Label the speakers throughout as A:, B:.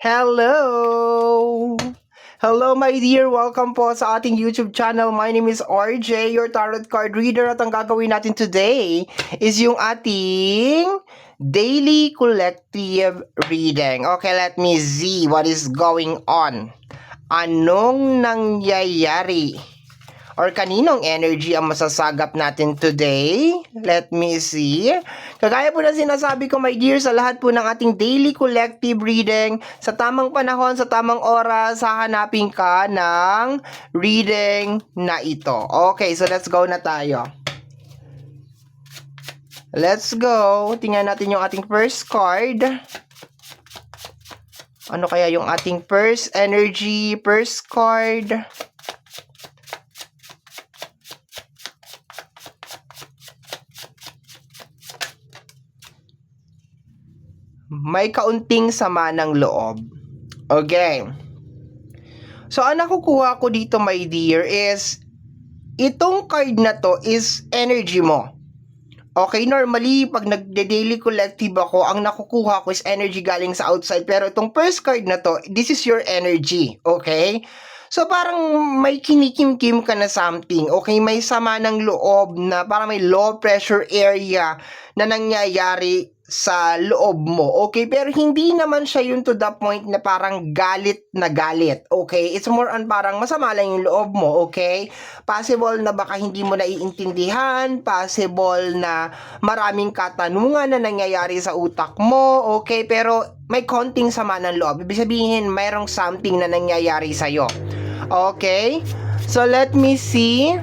A: Hello! Hello my dear! Welcome po sa ating YouTube channel. My name is RJ, your tarot card reader, at ang gagawin natin today is yung ating daily collective reading. Okay, let me see what is going on. Anong nangyayari? Or kaninong energy ang masasagap natin today? Let me see. Kagaya po na sinasabi ko, my dear, sa lahat po ng ating daily collective reading, sa tamang panahon, sa tamang oras, hahanapin ka ng reading na ito. Okay, so let's go na tayo. Let's go. Tingnan natin yung ating first card. Ano kaya yung ating first energy, first card? May kaunting sama ng loob. Okay. So, ang nakukuha ko dito, my dear, is itong card na to is energy mo. Okay, normally, pag nagde-daily collective ako, ang nakukuha ko is energy galing sa outside. Pero itong first card na to, this is your energy. Okay? So, parang may kinikim-kim ka na something. Okay? May sama ng loob na parang may low pressure area na nangyayari sa loob mo, okay? Pero hindi naman siya yun to the point na parang galit na galit, okay? It's more on parang masama lang yung loob mo, okay? Possible na baka hindi mo naiintindihan, possible na maraming katanungan na nangyayari sa utak mo, okay? Pero may konting sama ng loob. Ibig sabihin, mayroong something na nangyayari sa'yo, okay? So, let me see.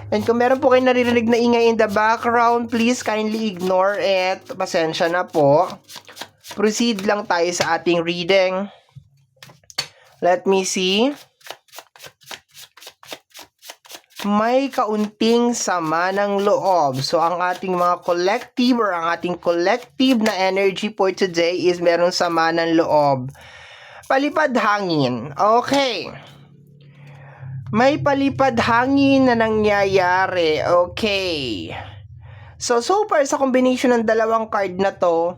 A: And kung meron po kayo naririnig na ingay in the background, please kindly ignore it. Pasensya na po. Proceed lang tayo sa ating reading. Let me see. May kaunting sama ng loob. So, ang ating mga collective or ang ating collective na energy for today is meron sama ng loob. Palipad hangin. Okay. May palipad hangin na nangyayari. Okay. So far sa combination ng dalawang card na to,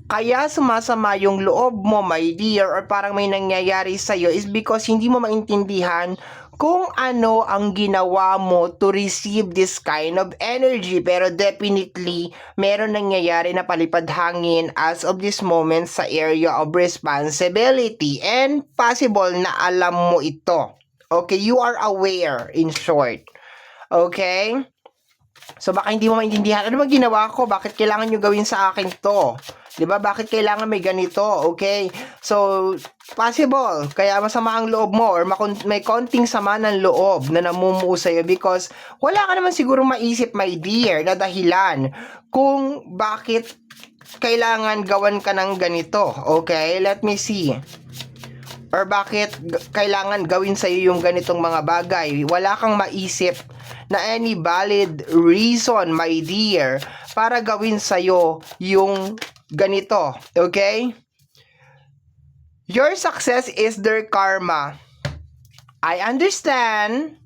A: kaya sumasama yung loob mo, my dear, or parang may nangyayari sa'yo is because hindi mo maintindihan kung ano ang ginawa mo to receive this kind of energy. Pero definitely, meron nangyayari na palipad hangin as of this moment sa area of responsibility. And possible na alam mo ito. Okay, you are aware, in short. Okay? So, baka hindi mo maintindihan, ano ba ginawa ko? Bakit kailangan nyo gawin sa akin to? Diba? Bakit kailangan may ganito? Okay? So, possible. Kaya masama ang loob mo or may konting sama ng loob na namumuo sa'yo because wala ka naman siguro maisip, my dear, na dahilan kung bakit kailangan gawan ka ng ganito. Okay? Let me see. Or bakit kailangan gawin sa'yo yung ganitong mga bagay. Wala kang maisip na any valid reason, my dear, para gawin sa'yo yung ganito. Okay? Your success is their karma. I understand.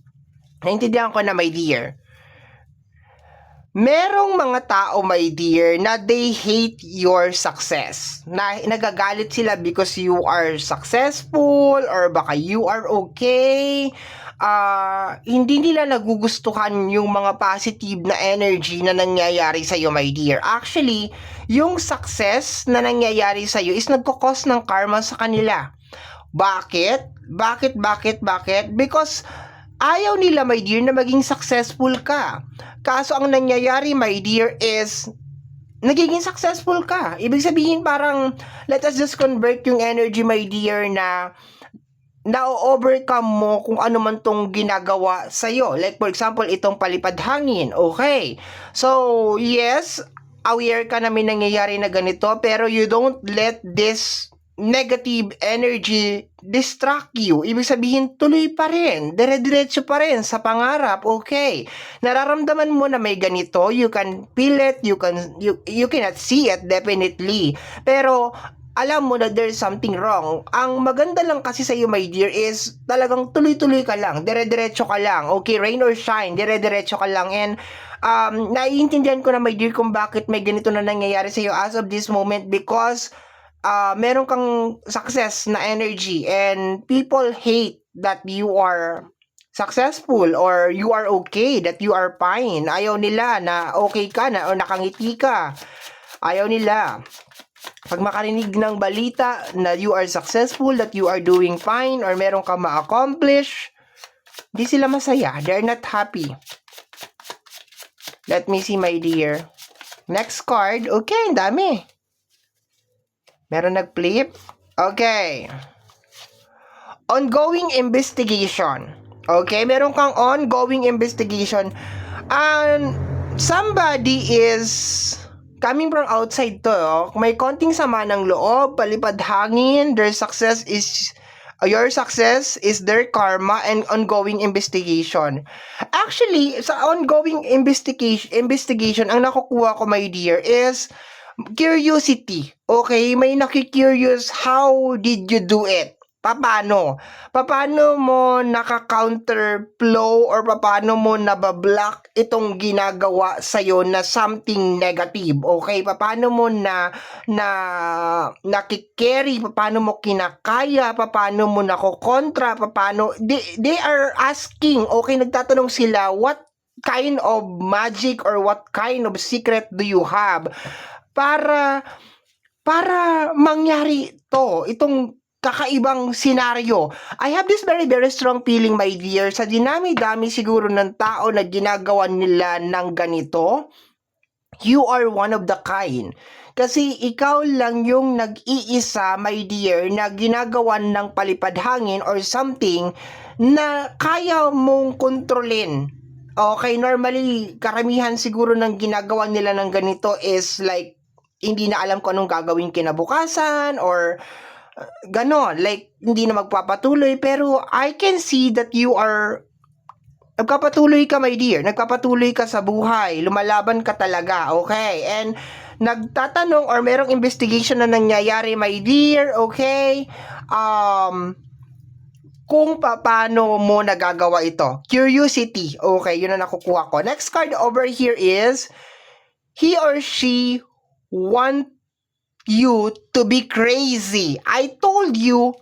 A: Naintindihan ko na, my dear. Merong mga tao, my dear, na they hate your success. Na nagagalit sila because you are successful or baka you are okay. Hindi nila nagugustuhan yung mga positive na energy na nangyayari sa'yo, my dear. Actually, yung success na nangyayari sa'yo is nagkakos ng karma sa kanila. Bakit? Bakit? Because ayaw nila, my dear, na maging successful ka. Kaso ang nangyayari, my dear, is nagiging successful ka. Ibig sabihin parang, let us just convert yung energy, my dear, na na-overcome mo kung ano man tong ginagawa sa'yo. Like, for example, itong palipad hangin. Okay. So, yes, aware ka na may nangyayari na ganito, pero you don't let this negative energy distract you. Ibig sabihin, tuloy pa rin. Dire-diretso pa rin sa pangarap. Okay. Nararamdaman mo na may ganito. You can feel it. You cannot see it, definitely. Pero, alam mo na there's something wrong. Ang maganda lang kasi sa iyo, my dear, is talagang tuloy-tuloy ka lang. Dire-diretso ka lang. Okay, rain or shine. Dire-diretso ka lang. And, naiintindihan ko na, my dear, kung bakit may ganito na nangyayari sa iyo as of this moment because meron kang success na energy and people hate that you are successful or you are okay, that you are fine. Ayaw nila na okay ka na o nakangiti ka. Ayaw nila. Pag makarinig ng balita na you are successful, that you are doing fine, or meron ka ma-accomplish, di sila masaya. They're not happy. Let me see, my dear. Next card. Okay, ang dami. Meron nag-flip. Okay. Ongoing investigation. Okay, meron kang ongoing investigation. And somebody is coming from outside to. May konting sama ng loob, palipad hangin, your success is their karma and ongoing investigation. Actually, sa ongoing investigation, ang nakukuha ko, my dear, is curiosity. Okay, may nakikurious, how did you do it? Paano? Paano mo naka-counter flow or paano mo nabablock itong ginagawa sa'yo na something negative? Okay? Paano mo nakikerry? Paano mo kinakaya? Paano mo nakokontra? Paano? They are asking, okay, nagtatanong sila, what kind of magic or what kind of secret do you have para mangyari itong kakaibang senaryo. I have this very, very strong feeling, my dear, sa dinami-dami siguro ng tao na ginagawa nila ng ganito, you are one of the kind. Kasi ikaw lang yung nag-iisa, my dear, na ginagawa ng palipad hangin or something na kaya mong kontrolin. Okay, normally, karamihan siguro ng ginagawa nila ng ganito is like, hindi na alam kung anong gagawin kinabukasan or ganon, like, hindi na magpapatuloy. Pero I can see that you are nagpapatuloy ka, my dear. Nagpapatuloy ka sa buhay. Lumalaban ka talaga, okay? And nagtatanong or merong investigation na nangyayari, my dear, okay? Kung paano mo nagagawa ito. Curiosity, okay? Yun ang nakukuha ko. Next card over here is he or she want you to be crazy. I told you,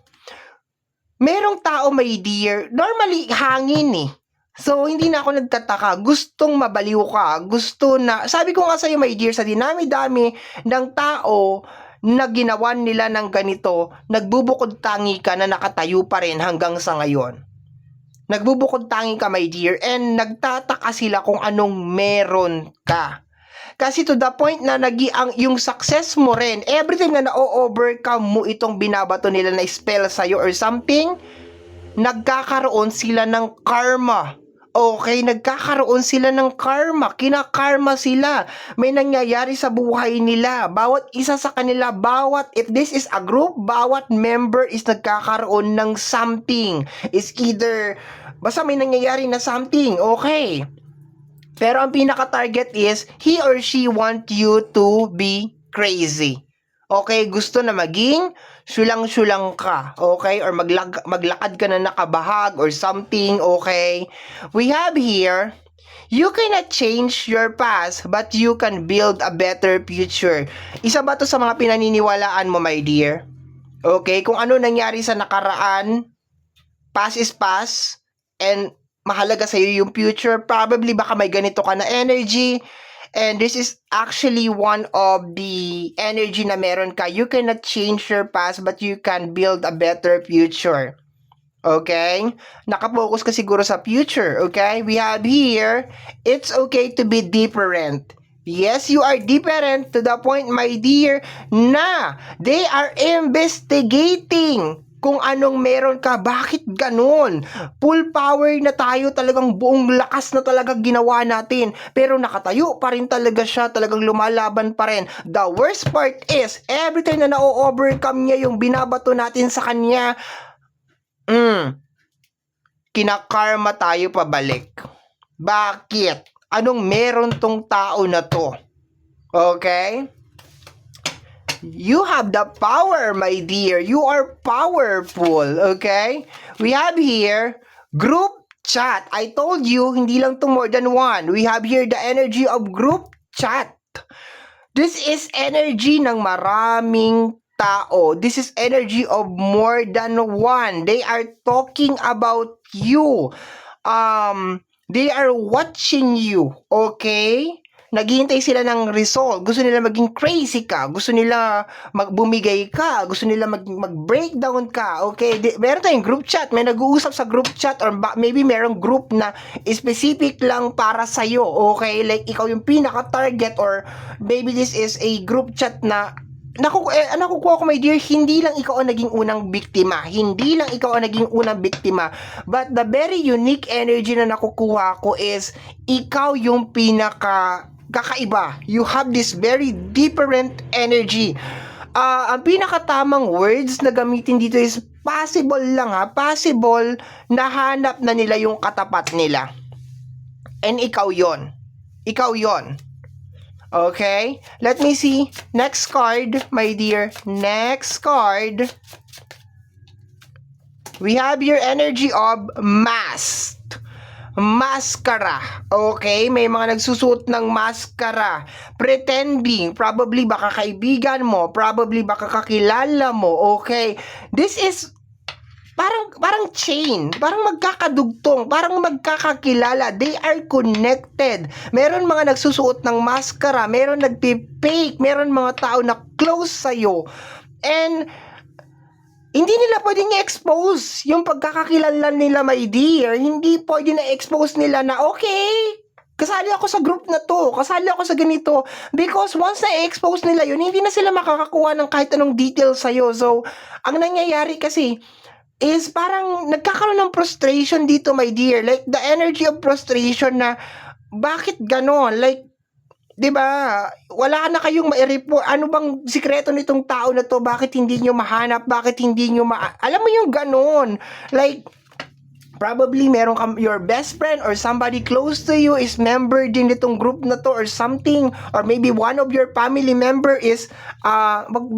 A: merong tao, my dear, normally hangin eh. So, hindi na ako nagtataka. Gustong mabaliw ka. Gusto na, sabi ko nga sa'yo, my dear, sa dinami-dami ng tao na ginawa nila ng ganito, nagbubukod tangi ka na nakatayo pa rin hanggang sa ngayon. Nagbubukod tangi ka, my dear, and nagtataka sila kung anong meron ka. Kasi to the point na yung success mo rin, every time na na-overcome mo itong binabato nila na spell sa'yo or something, nagkakaroon sila ng karma. Okay, nagkakaroon sila ng karma. Kinakarma sila. May nangyayari sa buhay nila. Bawat isa sa kanila, if this is a group, bawat member is nagkakaroon ng something. Is either, basta may nangyayari na something. Okay. Pero ang pinaka-target is, he or she want you to be crazy. Okay, gusto na maging syulang-syulang ka. Okay, or maglakad ka na nakabahag or something. Okay, we have here, you cannot change your past, but you can build a better future. Isa ba to sa mga pinaniniwalaan mo, my dear? Okay, kung ano nangyari sa nakaraan, past is past, and mahalaga sa iyo yung future. Probably baka may ganito ka na energy, and this is actually one of the energy na meron ka. You cannot change your past, but you can build a better future. Okay? Nakapokus ka siguro sa future. Okay? We have here, it's okay to be different. Yes, you are different to the point, my dear, na they are investigating kung anong meron ka. Bakit ganun? Full power na tayo, talagang buong lakas na talaga ginawa natin. Pero nakatayo pa rin talaga siya, talagang lumalaban pa rin. The worst part is, every time na na-overcome niya yung binabato natin sa kanya, kinakarma tayo pabalik. Bakit? Anong meron tong tao na to? Okay? You have the power, my dear. You are powerful, okay? We have here group chat. I told you, hindi lang to more than one. We have here the energy of group chat. This is energy ng maraming tao. This is energy of more than one. They are talking about you. They are watching you, okay? Naghihintay sila ng result. Gusto nila maging crazy ka. Gusto nila bumigay ka. Gusto nila mag-breakdown ka. Okay? Meron tayong group chat. May nag-uusap sa group chat or maybe merong group na specific lang para sa'yo. Okay? Like, ikaw yung pinaka-target or maybe this is a group chat na nakukuha ko, my dear, hindi lang ikaw ang naging unang biktima. Hindi lang ikaw ang naging unang biktima. But the very unique energy na nakukuha ko is, ikaw yung kakaiba. You have this very different energy. Ang pinakatamang words na gamitin dito is possible lang ha. Possible na hanap na nila yung katapat nila. And ikaw yon. Ikaw yon. Okay, let me see. Next card, my dear. Next card. We have your energy of masked. Maskara. Okay, may mga nagsusuot ng maskara. Pretending. Probably baka kaibigan mo. Probably baka kakilala mo. Okay, this is parang chain, parang magkakadugtong, parang magkakakilala. They are connected. Meron mga nagsusuot ng maskara, meron nagpi-fake, meron mga tao na close sa'yo. And hindi nila pwedeng i-expose yung pagkakakilala nila, my dear. Hindi pwede na-expose nila na, okay, kasali ako sa group na to, kasali ako sa ganito. Because once na-expose nila yun, hindi na sila makakakuha ng kahit anong details sa'yo. So, ang nangyayari kasi, is parang nagkakaroon ng frustration dito, my dear. Like, the energy of frustration na, bakit ganon? Like, di ba, wala na kayong ma-report. Ano bang sikreto nitong tao na to? Bakit hindi nyo mahanap? Bakit hindi nyo alam mo yung ganon? Like, probably meron your best friend or somebody close to you is member din nitong group na to or something, or maybe one of your family member is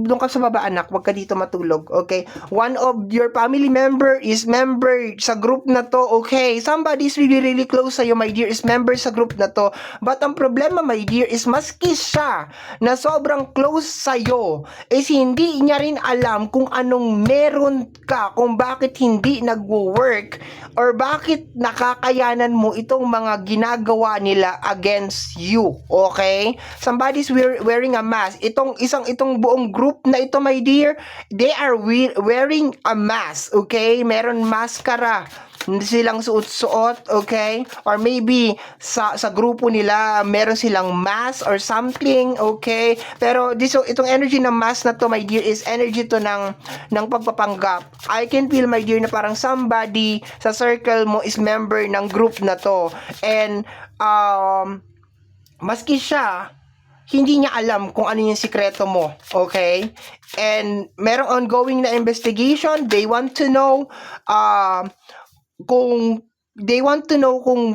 A: doon ka sa baba, anak, wag ka dito matulog. Okay, one of your family member is member sa group na to. Okay, somebody is really really close sa you, my dear, is member sa group na to. But ang problema, my dear, is maski siya na sobrang close sa iyo, is hindi niya rin alam kung anong meron ka, kung bakit hindi nagwo-work, or bakit nakakayanan mo itong mga ginagawa nila against you. Okay? Somebody's wearing a mask. Itong buong group na ito, my dear, they are wearing a mask. Okay? Meron maskara silang suot-suot, okay? Or maybe sa grupo nila meron silang mask or something, okay? Pero itong energy ng mask na to, my dear, is energy to ng pagpapanggap. I can feel, my dear, na parang somebody sa circle mo is member ng group na to. And maski siya, hindi niya alam kung ano yung sikreto mo, okay? And merong ongoing na investigation. They want to know kung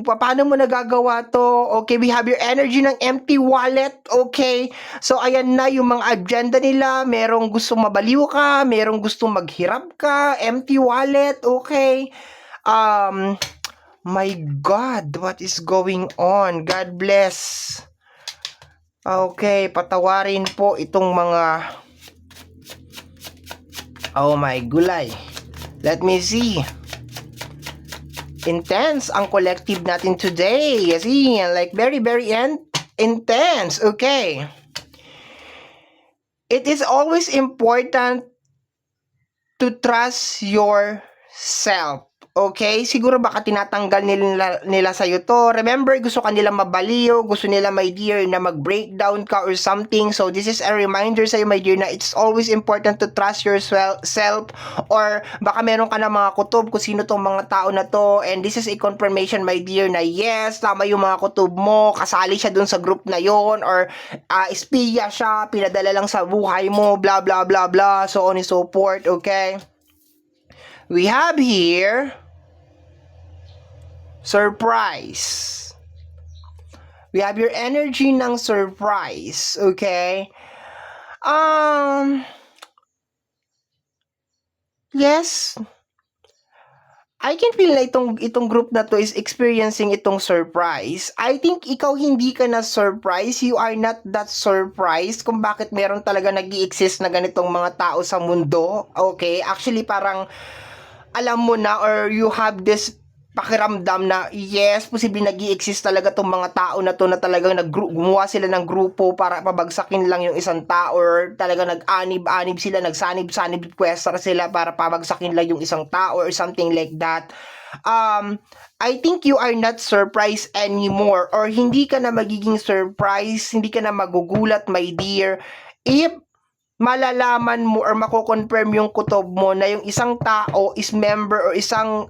A: paano mo nagagawa to. Okay, we have your energy ng empty wallet. Okay, so ayan na yung mga agenda nila. Merong gustong mabaliw ka, merong gustong maghirap ka. Empty wallet. Okay, my God, what is going on? God bless. Okay, patawarin po itong mga, oh my gulay. Let me see. Intense ang collective natin today. See, like very very intense. Okay, it is always important to trust yourself. Okay, siguro baka tinatanggal nila sa'yo to. Remember, gusto ka nila mabaliw, gusto nila, my dear, na mag-breakdown ka or something. So this is a reminder sa'yo, my dear, na it's always important to trust yourself. Or baka meron ka na mga kutob kung sino tong mga tao na to. And this is a confirmation, my dear, na yes, tama yung mga kutob mo, kasali siya dun sa group na yon, or espiya siya, pinadala lang sa buhay mo, blah blah blah blah, so on and so forth. Okay, we have here surprise. We have your energy ng surprise. Okay, yes, I can feel na itong group na to is experiencing itong surprise. I think ikaw hindi ka na surprise, you are not that surprised kung bakit meron talaga nag-i-exist na ganitong mga tao sa mundo. Okay, actually parang alam mo na or you have this pakiramdam na yes, posible nag-i-exist talaga tong mga tao na to na talagang gumawa sila ng grupo para pabagsakin lang yung isang tao or talagang nag-anib-anib sila, nagsanib-sanib questa sila para pabagsakin lang yung isang tao or something like that. I think you are not surprised anymore or hindi ka na magiging surprised, hindi ka na magugulat, my dear, if malalaman mo or mako-confirm yung kutob mo na yung isang tao is member or isang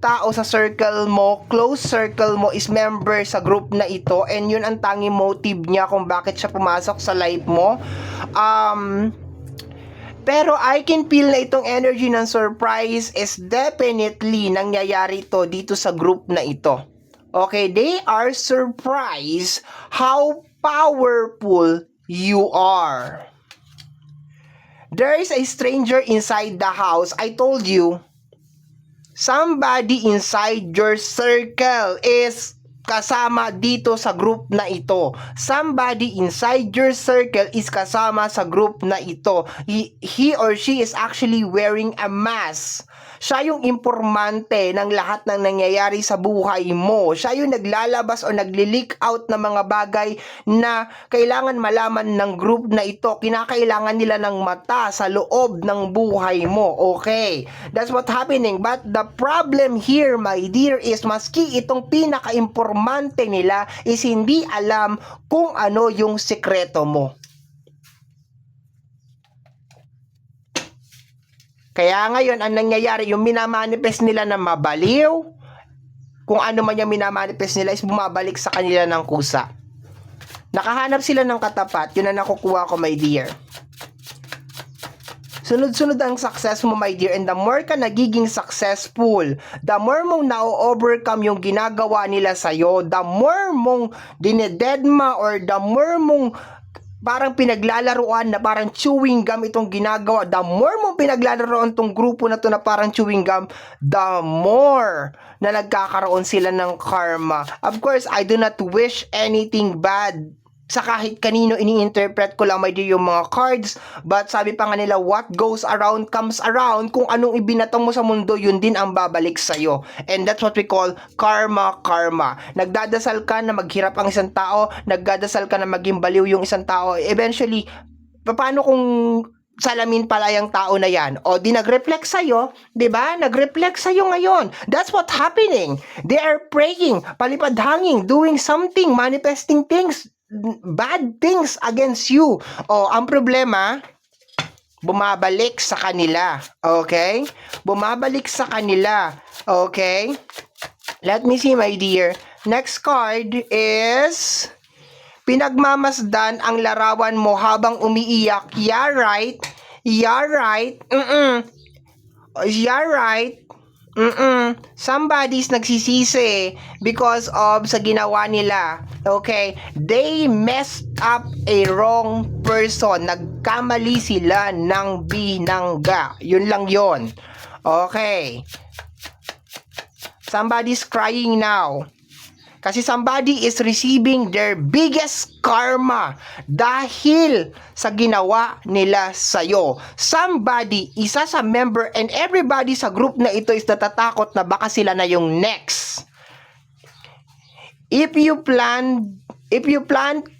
A: tao sa circle mo, close circle mo is member sa group na ito and yun ang tanging motive niya kung bakit siya pumasok sa life mo. Pero I can feel na itong energy ng surprise is definitely nangyayari to dito sa group na ito. Okay, they are surprised how powerful you are. There is a stranger inside the house. I told you, somebody inside your circle is kasama dito sa group na ito. Somebody inside your circle is kasama sa group na ito. He or she is actually wearing a mask. Siya yung impormante ng lahat ng nangyayari sa buhay mo. Siya yung naglalabas o nagli-leak out ng mga bagay na kailangan malaman ng group na ito. Kinakailangan nila ng mata sa loob ng buhay mo. Okay, that's what happening. But the problem here, my dear, is maski itong pinaka-impormante nila is hindi alam kung ano yung sekreto mo. Kaya ngayon, ang nangyayari, yung minamanifest nila na mabaliw, kung ano man yung minamanifest nila is bumabalik sa kanila ng kusa. Nakahanap sila ng katapat, yun ang nakukuha ko, my dear. Sunod-sunod ang success mo, my dear, and the more ka nagiging successful, the more mong na-overcome yung ginagawa nila sa'yo, the more mong dinededma or the more mong parang pinaglalaruan na parang chewing gum itong ginagawa, the more mong pinaglalaroan tong grupo na to na parang chewing gum, the more na nagkakaroon sila ng karma. Of course, I do not wish anything bad sa kahit kanino, ini-interpret ko lang, my dear, yung mga cards. But sabi pa nga nila, what goes around comes around. Kung anong ibinatang mo sa mundo, yun din ang babalik sa'yo. And that's what we call karma. Nagdadasal ka na maghirap ang isang tao, nagdadasal ka na maging baliw yung isang tao. Eventually, paano kung salamin pala yung tao na yan? O di nag-reflect sa'yo, di ba? Nag-reflect sa'yo ngayon. That's what happening. They are praying, palipad hanging, doing something, manifesting things, bad things against you. O, ang problema, bumabalik sa kanila. Okay? Bumabalik sa kanila. Okay? Let me see, my dear. Next card is pinagmamasdan ang larawan mo habang umiiyak. Yeah, right? Yeah, right? Yeah, right? Somebody's nagsisisi because of sa ginawa nila. Okay, they messed up a wrong person. Nagkamali sila ng binangga. Yun lang yon. Okay, somebody's crying now kasi somebody is receiving their biggest karma dahil sa ginawa nila sa'yo. Somebody, isa sa member, and everybody sa group na ito is natatakot na baka sila na yung next. If you plant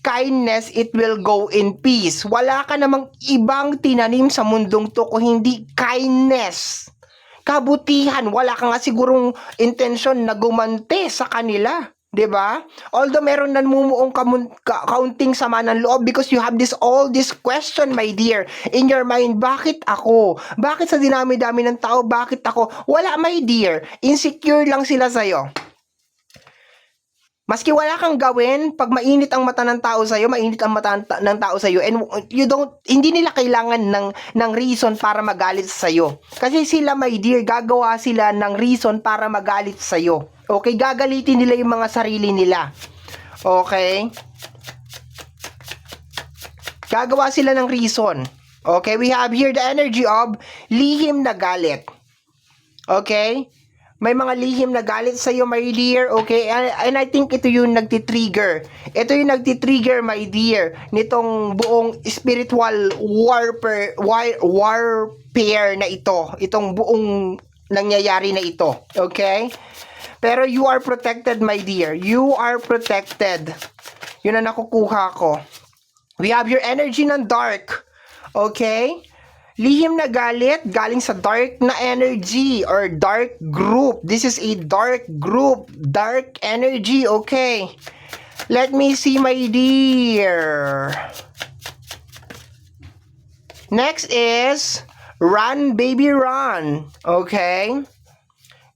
A: kindness, it will go in peace. Wala ka namang ibang tinanim sa mundong to kung hindi kindness. Kabutihan, wala ka nga sigurong intensyon na gumante sa kanila. 'Di ba? Although meron namumuong kaunting sama ng loob because you have all this question, my dear, in your mind, bakit ako? Bakit sa dinami-dami ng tao, bakit ako? Wala, my dear. Insecure lang sila sa'yo. Maski wala kang gawin, pag mainit ang mata ng tao sa'yo, mainit ang mata ng tao sa'yo, and hindi nila kailangan ng reason para magalit sa'yo. Kasi sila, my dear, gagawa sila ng reason para magalit sa'yo. Okay, gagalitin nila yung mga sarili nila. Okay? Gagawa sila ng reason. Okay, we have here the energy of lihim na galit. Okay? May mga lihim na galit sa iyo, my dear, okay? And I think ito yung nagtitrigger. Ito yung nagtitrigger, my dear, nitong buong spiritual warfare na ito. Itong buong nangyayari na ito, okay? Pero you are protected, my dear. You are protected. Yun ang nakukuha ko. We have your energy ng dark, okay? Lihim na galit galing sa dark na energy or dark group. This is a dark group, dark energy, okay? Let me see, my dear. Next is run, baby, run. Okay?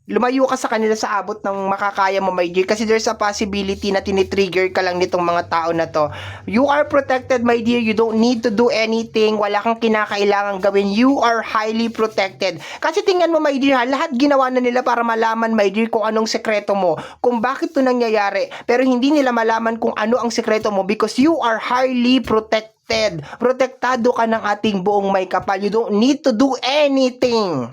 A: Lumayo ka sa kanila sa abot ng makakaya mo, my dear, kasi there's a possibility na tinitrigger ka lang nitong mga tao na to. You are protected, my dear. You don't need to do anything. Wala kang kinakailangang gawin. You are highly protected. Kasi tingnan mo, my dear, ha, lahat ginawa na nila para malaman, my dear, kung anong sekreto mo, kung bakit to nangyayari. Pero hindi nila malaman kung ano ang sekreto mo because you are highly protected. Protektado ka ng ating buong may kapal. You don't need to do anything.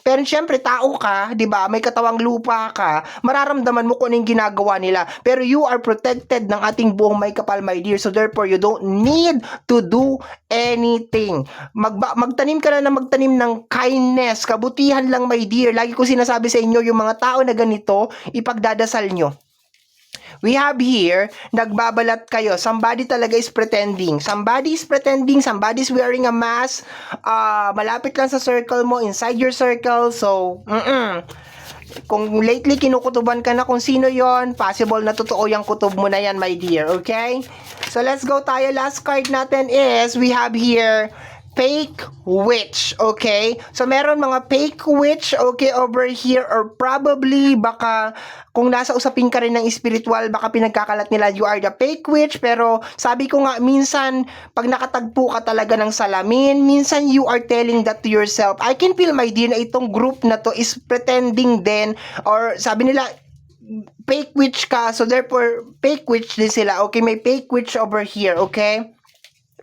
A: Pero syempre, tao ka, di ba? May katawang lupa ka, mararamdaman mo kung anong ginagawa nila. Pero you are protected ng ating buong may kapal, my dear. So therefore, you don't need to do anything. Magtanim ka na magtanim ng kindness, kabutihan lang, my dear. Lagi ko sinasabi sa inyo, yung mga tao na ganito, ipagdadasal nyo. We have here, nagbabalat kayo. Somebody talaga is pretending. Somebody is pretending. Somebody is wearing a mask. Malapit lang sa circle mo, inside your circle. So, kung lately kinukutuban ka na kung sino yon, possible na totoo yung kutob mo na yan, my dear. Okay? So, let's go tayo. Last card natin is, we have here, fake witch, okay? So, meron mga fake witch, okay, over here, or probably, baka, kung nasa usapin ka rin ng spiritual, baka pinagkakalat nila, you are the fake witch, pero, sabi ko nga, minsan, pag nakatagpo ka talaga ng salamin, minsan, you are telling that to yourself. I can feel, my dear, na itong group na to is pretending din, or, sabi nila, fake witch ka, so therefore, fake witch din sila, okay? May fake witch over here, okay?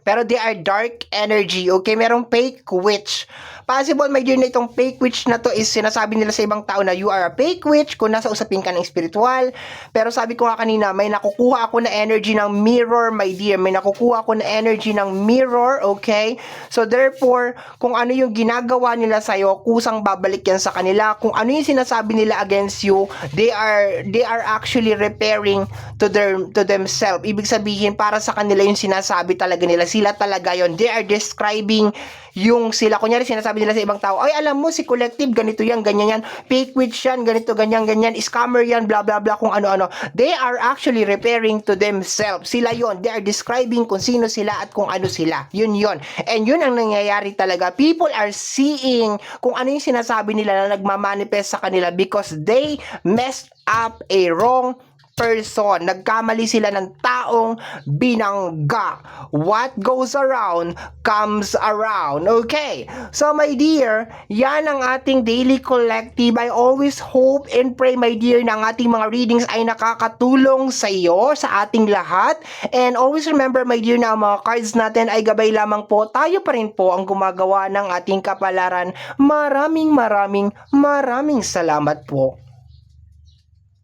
A: Pero they are dark energy, okay? Merong fake witch. Possible, my dear, na itong fake witch na to is sinasabi nila sa ibang tao na you are a fake witch kung nasa usapin ka ng spiritual. Pero sabi ko nga kanina, may nakukuha ako na energy ng mirror, my dear. May nakukuha ako na energy ng mirror, okay? So therefore, kung ano yung ginagawa nila sa'yo, kusang babalik yan sa kanila. Kung ano yung sinasabi nila against you, they are actually repairing to themselves. Ibig sabihin, para sa kanila yung sinasabi talaga nila. Sila talaga yon. They are describing yung sila. Kunyari, sinasabi nila sa ibang tao, ay, alam mo, si Collective, ganito yan, ganyan yan, fake witch yan, ganito, ganyan, ganyan, scammer yan, blah, blah, blah, kung ano-ano. They are actually repairing to themselves. Sila yon. They are describing kung sino sila at kung ano sila. Yun yon. And yun ang nangyayari talaga. People are seeing kung ano yung sinasabi nila na nagmamanifest sa kanila because they messed up a wrong person. Nagkamali sila ng taong binangga. What goes around comes around. Okay. So my dear, yan ang ating daily collective. I always hope and pray, my dear, na ang ating mga readings ay nakakatulong sa iyo, sa ating lahat. And always remember, my dear, na ang mga cards natin ay gabay lamang po. Tayo pa rin po ang gumagawa ng ating kapalaran. Maraming salamat po.